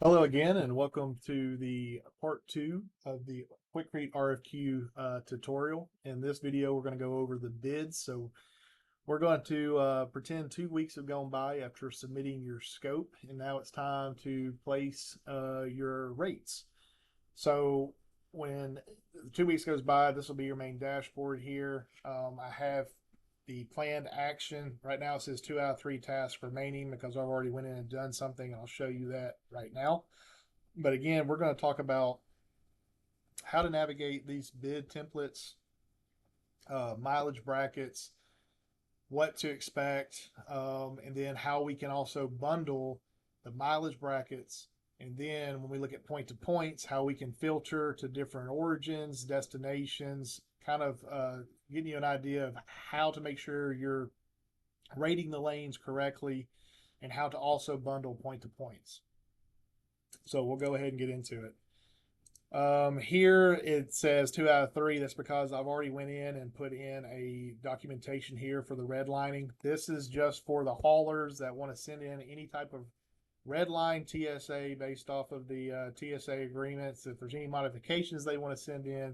Hello again, and welcome to the part two of the Quikrete RFQ tutorial. In this video, we're going to go over the bids. So we're going to pretend 2 weeks have gone by after submitting your scope, and now it's time to place your rates. So when 2 weeks goes by, this will be your main dashboard here. I have the planned action. Right now it says 2 out of 3 tasks remaining because I've already went in and done something. I'll show you that right now. But again, we're going to talk about how to navigate these bid templates, mileage brackets, what to expect, and then how we can also bundle the mileage brackets. And then when we look at point to points, how we can filter to different origins, destinations, kind of getting you an idea of how to make sure you're rating the lanes correctly and how to also bundle point to points. So we'll go ahead and get into it. Here it says 2 out of 3. That's because I've already went in and put in a documentation here for the redlining. This is just for the haulers that want to send in any type of redline TSA based off of the TSA agreements. If there's any modifications they want to send in,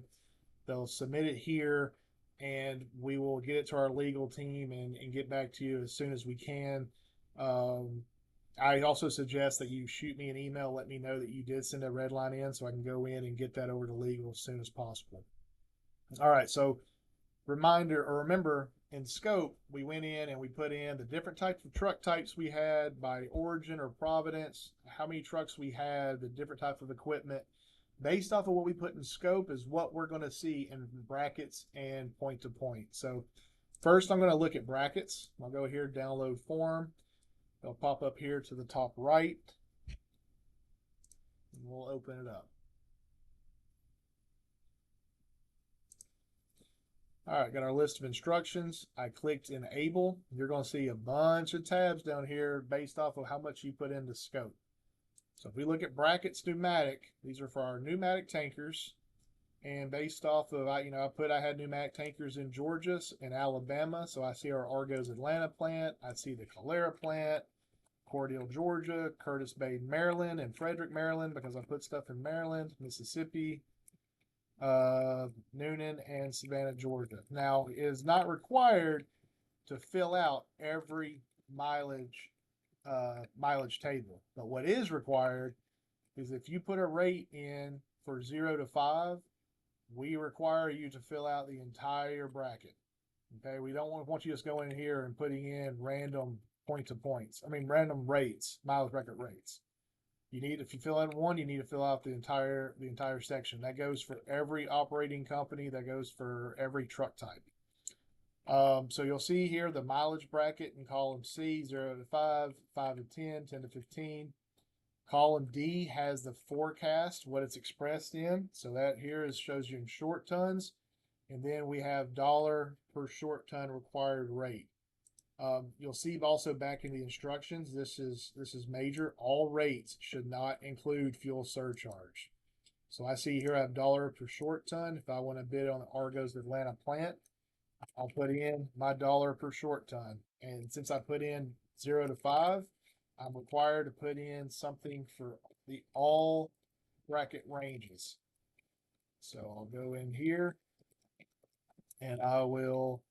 they'll submit it here and we will get it to our legal team and get back to you as soon as we can. I also suggest that you shoot me an email, let me know that you did send a red line in so I can go in and get that over to legal as soon as possible. All right, so remember in scope, we went in and we put in the different types of truck types we had by origin or providence, how many trucks we had, the different type of equipment. Based off of what we put in scope is what we're going to see in brackets and point to point. So first I'm going to look at brackets. I'll go here, download form. It'll pop up here to the top right. And we'll open it up. All right, got our list of instructions. I clicked enable. You're going to see a bunch of tabs down here based off of how much you put into scope. So if we look at brackets pneumatic, these are for our pneumatic tankers. And based off of, I had pneumatic tankers in Georgia and Alabama. So I see our Argos Atlanta plant. I see the Calera plant, Cordele, Georgia, Curtis Bay, Maryland, and Frederick, Maryland, because I put stuff in Maryland, Mississippi, Noonan, and Savannah, Georgia. Now, it is not required to fill out every mileage table, but what is required is if you put a rate in for 0 to 5, we require you to fill out the entire bracket. Okay, we don't want you just going in here and putting in random random rates, mileage bracket rates. If you fill out one, you need to fill out the entire section. That goes for every operating company. That goes for every truck type. So you'll see here the mileage bracket in column C, 0 to 5, 5 to 10, 10 to 15. Column D has the forecast, what it's expressed in. So that here shows you in short tons. And then we have dollar per short ton required rate. You'll see also back in the instructions, this is major. All rates should not include fuel surcharge. So I see here I have dollar per short ton. If I want to bid on the Argos Atlanta plant, I'll put in my dollar per short ton. And since I put in 0 to 5, I'm required to put in something for the all bracket ranges. So I'll go in here and I will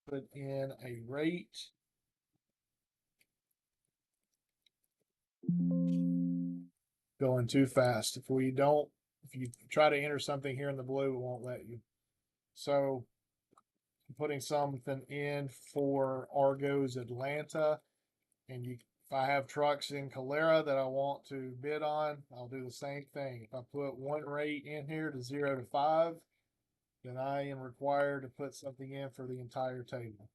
put in a rate. Going too fast. If you try to enter something here in the blue, it won't let you. So I'm putting something in for Argos Atlanta, and if I have trucks in Calera that I want to bid on, I'll do the same thing. If I put one rate in here to 0 to 5, then I am required to put something in for the entire table.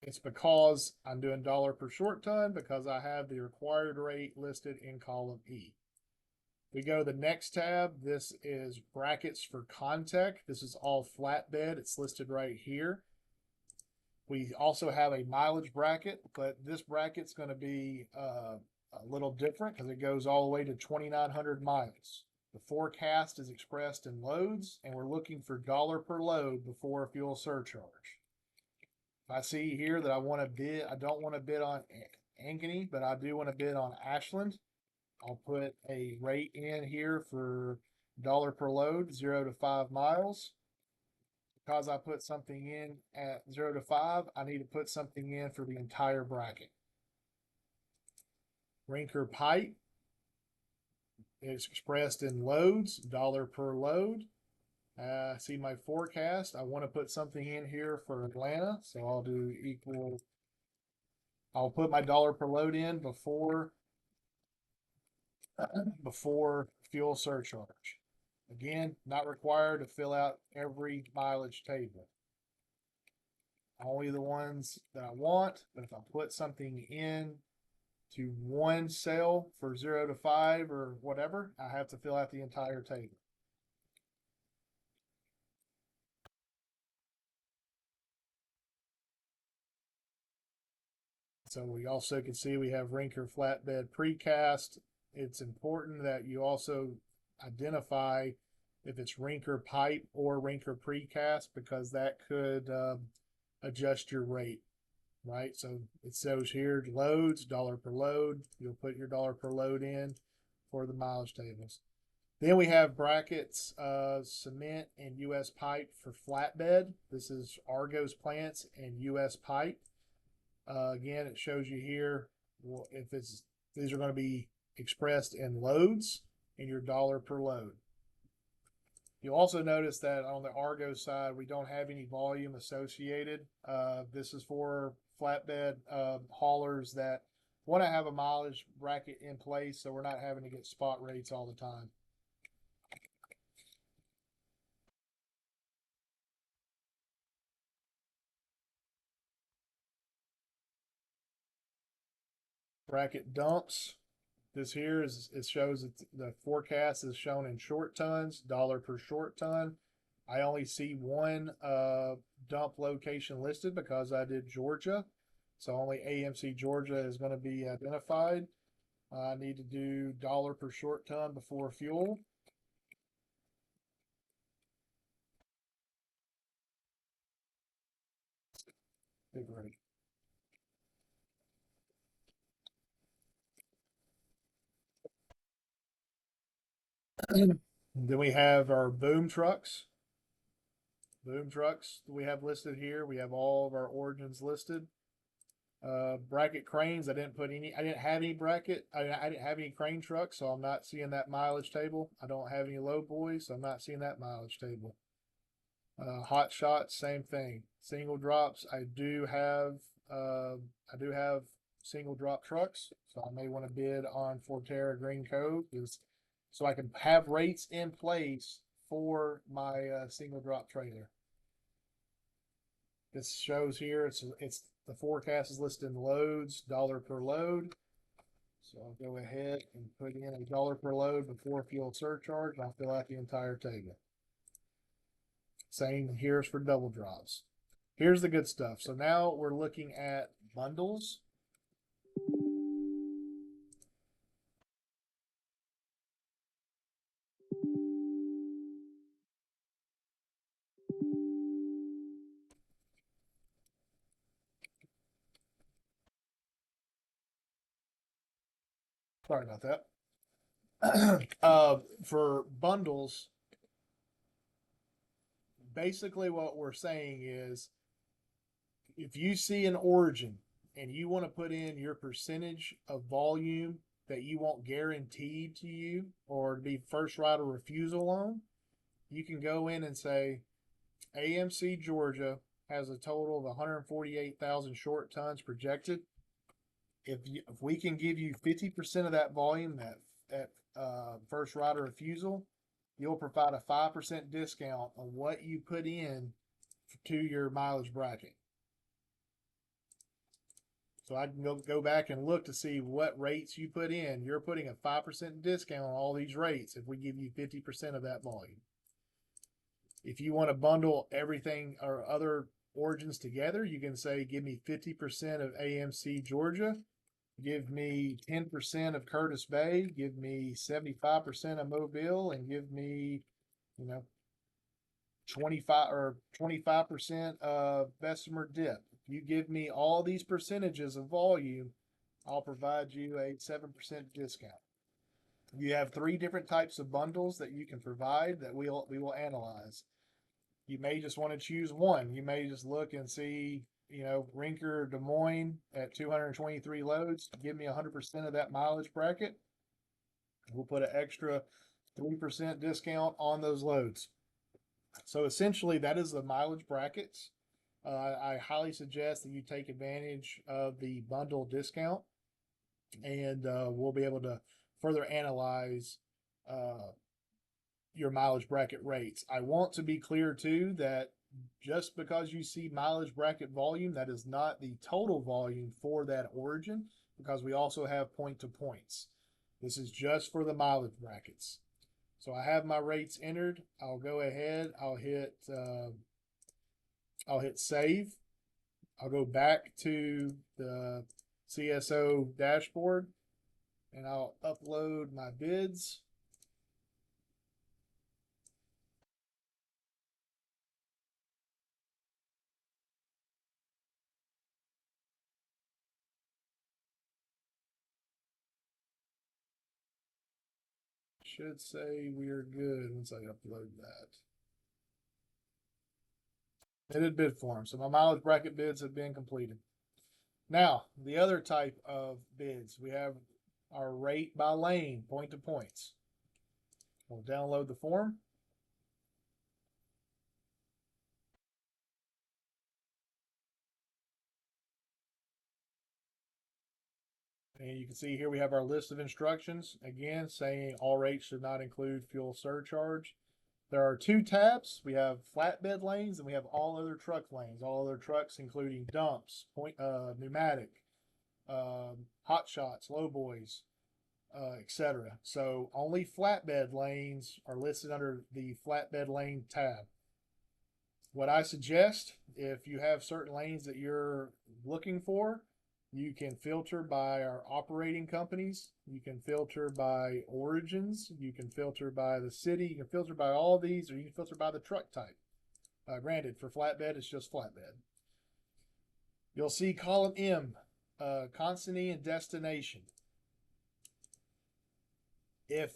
It's because I'm doing dollar per short ton because I have the required rate listed in column E. We go to the next tab. This is brackets for Contech. This is all flatbed. It's listed right here. We also have a mileage bracket, but this bracket's going to be a little different because it goes all the way to 2,900 miles. The forecast is expressed in loads, and we're looking for dollar per load before fuel surcharge. If I see here that I want to bid, I don't want to bid on Ankeny, but I do want to bid on Ashland. I'll put a rate in here for dollar per load, 0 to 5 miles. Because I put something in at 0 to 5, I need to put something in for the entire bracket. Rinker pipe is expressed in loads, dollar per load. See my forecast. I want to put something in here for Atlanta, so I'll do equal. I'll put my dollar per load in before fuel surcharge. Again, not required to fill out every mileage table. Only the ones that I want, but if I put something in to one cell for 0 to 5 or whatever, I have to fill out the entire table. So we also can see we have Rinker flatbed precast. It's important that you also identify if it's Rinker pipe or Rinker precast, because that could adjust your rate, right? So it shows here loads, dollar per load. You'll put your dollar per load in for the mileage tables. Then we have brackets, cement and U.S. pipe for flatbed. This is Argos plants and U.S. pipe. Again, it shows you here if these are going to be expressed in loads and your dollar per load. You'll also notice that on the Argos side, we don't have any volume associated. This is for flatbed haulers that want to have a mileage bracket in place, so we're not having to get spot rates all the time. Bracket dumps. This here it shows that the forecast is shown in short tons, dollar per short ton. I only see one dump location listed because I did Georgia. So only AMC Georgia is going to be identified. I need to do dollar per short ton before fuel. Big rate. Then we have our boom trucks. Boom trucks we have listed here. We have all of our origins listed. Bracket cranes. I didn't have any bracket. I didn't have any crane trucks, so I'm not seeing that mileage table. I don't have any low boys, so I'm not seeing that mileage table. Hot shots, same thing. Single drops. I do have single drop trucks, so I may want to bid on Forterra Green Cove, so I can have rates in place for my single drop trailer. This shows here it's the forecast is listed in loads, dollar per load. So I'll go ahead and put in a dollar per load before fuel surcharge. I'll fill out the entire table. Same here's for double drops. Here's the good stuff. So now we're looking at bundles. Sorry about that. For bundles, basically what we're saying is if you see an origin and you want to put in your percentage of volume that you want guaranteed to you or to be first right of refusal on, you can go in and say AMC Georgia has a total of 148,000 short tons projected. If we can give you 50% of that volume at first right of refusal, you'll provide a 5% discount on what you put in to your mileage bracket. So I can go back and look to see what rates you put in. You're putting a 5% discount on all these rates if we give you 50% of that volume. If you want to bundle everything or other origins together, you can say, give me 50% of AMC Georgia. give me 10% of Curtis Bay, give me 75% of Mobile, and give me, you know, 25% of Bessemer Dip. If you give me all these percentages of volume, I'll provide you a 7% discount. You have three different types of bundles that you can provide that we will analyze. You may just want to choose one. You may just look and see, Rinker Des Moines at 223 loads. Give me 100% of that mileage bracket. We'll put an extra 3% discount on those loads. So essentially, that is the mileage brackets. I highly suggest that you take advantage of the bundle discount, and we'll be able to further analyze your mileage bracket rates. I want to be clear too that just because you see mileage bracket volume, that is not the total volume for that origin, because we also have point to points. This is just for the mileage brackets. So I have my rates entered. I'll go ahead. I'll hit save. I'll go back to the CSO dashboard and I'll upload my bids. Should say we are good once I upload that. It did bid form, so my mileage bracket bids have been completed. Now, the other type of bids, we have our rate by lane, point to points. We'll download the form. And you can see here we have our list of instructions, again, saying all rates should not include fuel surcharge. There are two tabs. We have flatbed lanes and we have all other truck lanes, all other trucks, including dumps, pneumatic, hot shots, low boys, etc. So only flatbed lanes are listed under the flatbed lane tab. What I suggest, if you have certain lanes that you're looking for, you can filter by our operating companies. You can filter by origins. You can filter by the city. You can filter by all these, or you can filter by the truck type. Granted, for flatbed, it's just flatbed. You'll see column M, consignee and destination. If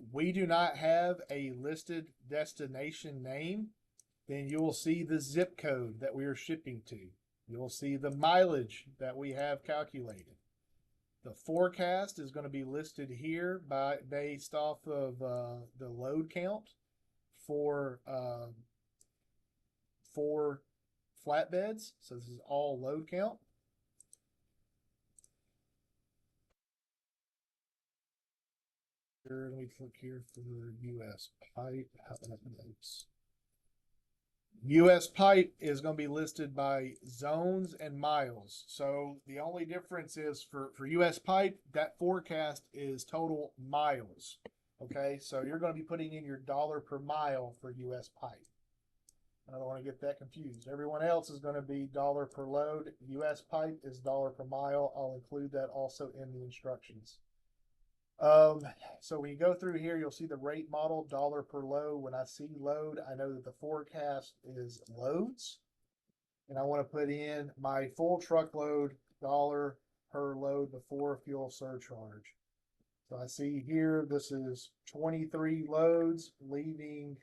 we do not have a listed destination name, then you will see the zip code that we are shipping to. You'll see the mileage that we have calculated. The forecast is going to be listed here based off of the load count for flatbeds. So this is all load count. Let me click here for US pipe. US pipe is going to be listed by zones and miles. So the only difference is for US pipe, that forecast is total miles. Okay, so you're going to be putting in your dollar per mile for US pipe. I don't want to get that confused. Everyone else is going to be dollar per load. US pipe is dollar per mile. I'll include that also in the instructions. So when you go through here, you'll see the rate model, dollar per load. When I see load, I know that the forecast is loads. And I want to put in my full truckload dollar per load before fuel surcharge. So I see here, this is 23 loads leaving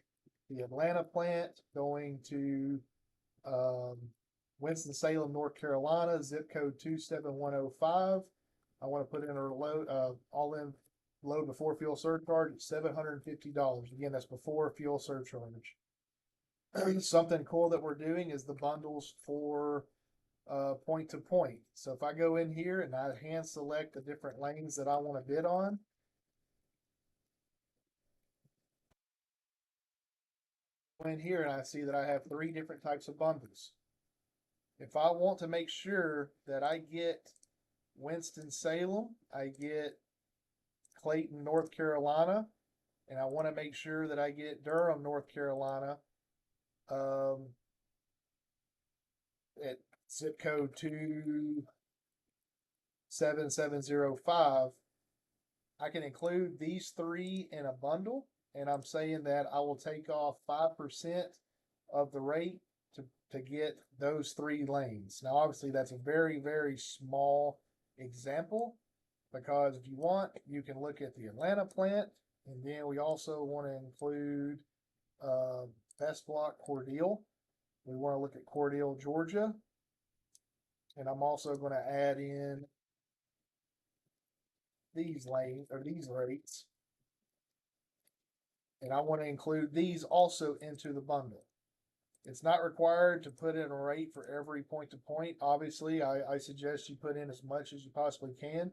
the Atlanta plant going to Winston-Salem, North Carolina, zip code 27105. I want to put in a load, all in load before fuel surcharge at $750. Again, that's before fuel surcharge. Something cool that we're doing is the bundles for point to point. So if I go in here and I hand select the different lanes that I want to bid on, go in here and I see that I have three different types of bundles. If I want to make sure that I get Winston-Salem, I get Clayton, North Carolina, and I want to make sure that I get Durham, North Carolina, at zip code 7705, I can include these three in a bundle, and I'm saying that I will take off 5% of the rate to get those three lanes. Now, obviously, that's a very, very small example, because if you want, you can look at the Atlanta plant, and then we also want to include Best Block Cordele. We want to look at Cordele, Georgia, and I'm also going to add in these lanes or these rates, and I want to include these also into the bundle. It's not required to put in a rate for every point to point. Obviously, I suggest you put in as much as you possibly can,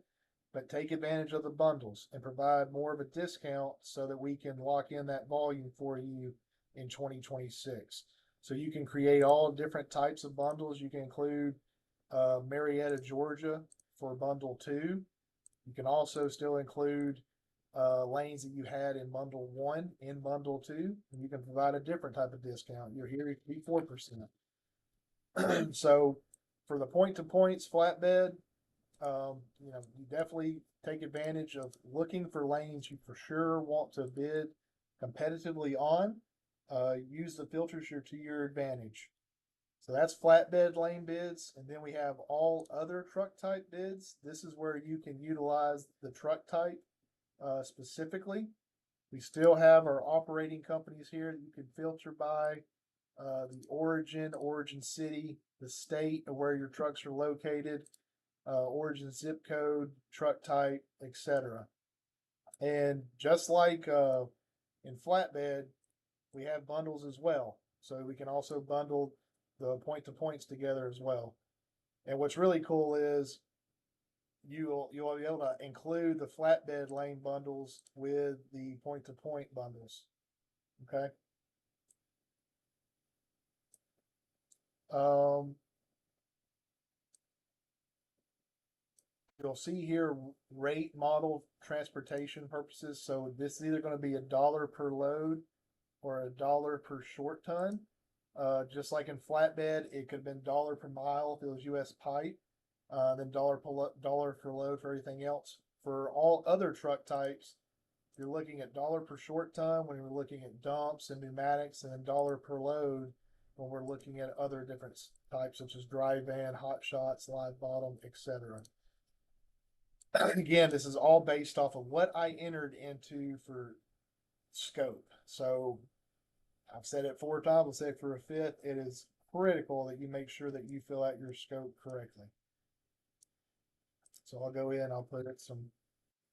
but take advantage of the bundles and provide more of a discount so that we can lock in that volume for you in 2026. So you can create all different types of bundles. You can include Marietta, Georgia for bundle 2. You can also still include lanes that you had in bundle 1 in bundle 2, and you can provide a different type of discount. You're here, it could be 4%. So for the point to points flatbed, you definitely take advantage of looking for lanes you for sure want to bid competitively on. Use the filters to your advantage. So that's flatbed lane bids. And then we have all other truck type bids. This is where you can utilize the truck type specifically. We still have our operating companies here that you can filter by the origin city, the state of where your trucks are located, origin zip code, truck type, etc. And just like in flatbed, we have bundles as well. So we can also bundle the point to points together as well. And what's really cool is you'll be able to include the flatbed lane bundles with the point to point bundles. Okay. You'll see here rate model transportation purposes. So this is either going to be $1 per load or $1 per short ton. Just like in flatbed, it could have been $1 per mile if it was US pipe, then $1 per load for everything else. For all other truck types, you're looking at $1 per short ton when you're looking at dumps and pneumatics, and then $1 per load when we're looking at other different types such as dry van, hot shots, live bottom, etc. Again, this is all based off of what I entered into for scope. So I've said it 4 times, I'll say it for a 5th. It is critical that you make sure that you fill out your scope correctly. So I'll go in, I'll put some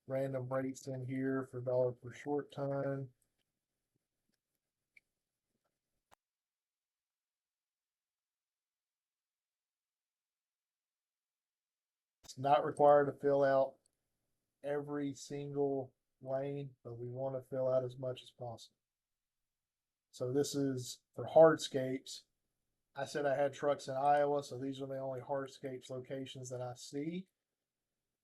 random rates in here for $1 per short ton. It's not required to fill out every single lane, but we want to fill out as much as possible. So this is for hardscapes. I said I had trucks in Iowa, so these are the only hardscapes locations that I see.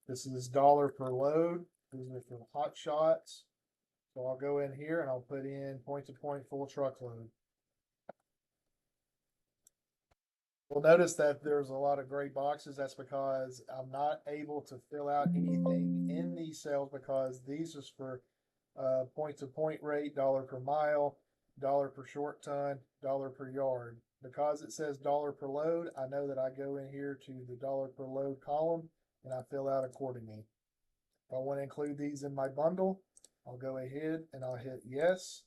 This is $1 per load. These are for hot shots. So I'll go in here and I'll put in point to point full truckload. You'll notice that there's a lot of gray boxes. That's because I'm not able to fill out anything in these cells, because these is for point to point rate, $1 per mile, $1 per short ton, $1 per yard. Because it says $1 per load, I know that I go in here to the $1 per load column and I fill out accordingly. If I want to include these in my bundle, I'll go ahead and I'll hit yes.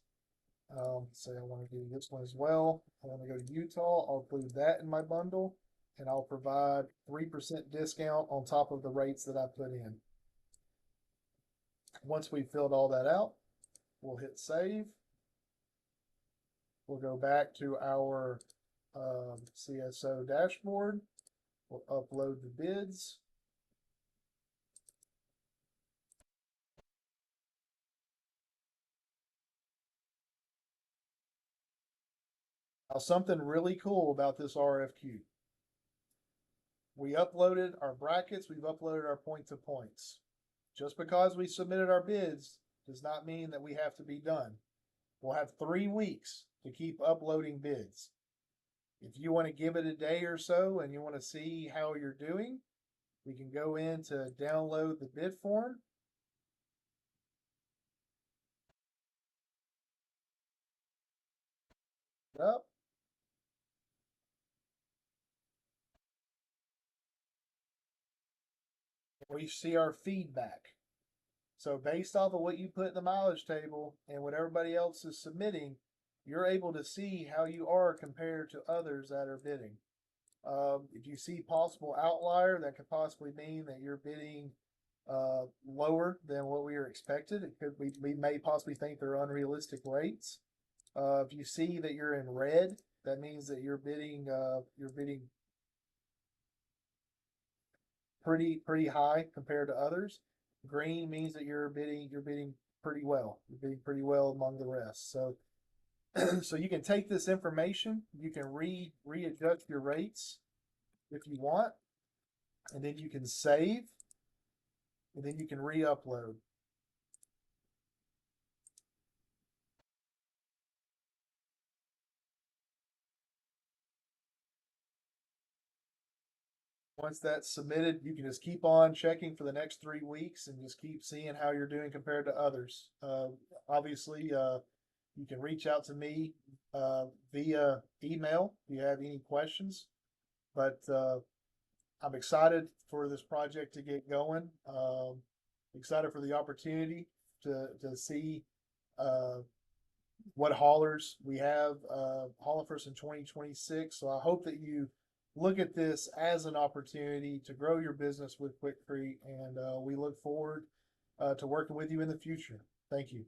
Say I want to do this one as well. I want to go to Utah. I'll include that in my bundle, and I'll provide 3% discount on top of the rates that I put in. Once we've filled all that out, we'll hit save. We'll go back to our CSO dashboard. We'll upload the bids. Now, something really cool about this RFQ. We uploaded our brackets, we've uploaded our point to points. Just because we submitted our bids does not mean that we have to be done. We'll have 3 weeks to keep uploading bids. If you want to give it a day or so and you want to see how you're doing, We can go in to download the bid form. Up. We see our feedback. So based off of what you put in the mileage table and what everybody else is submitting, you're able to see how you are compared to others that are bidding. If you see possible outlier, that could possibly mean that you're bidding lower than what we are expected. It could we may possibly think they're unrealistic rates. If you see that you're in red, that means that you're bidding pretty high compared to others. Green means that you're bidding pretty well. You're bidding pretty well among the rest. So so you can take this information, you can readjust your rates if you want, and then you can save, and then you can re-upload. Once that's submitted, you can just keep on checking for the next 3 weeks and just keep seeing how you're doing compared to others. Obviously, you can reach out to me via email if you have any questions. But I'm excited for this project to get going. Excited for the opportunity to see what haulers we have hauling for us in 2026. So I hope that you look at this as an opportunity to grow your business with Quikrete, and we look forward to working with you in the future. Thank you.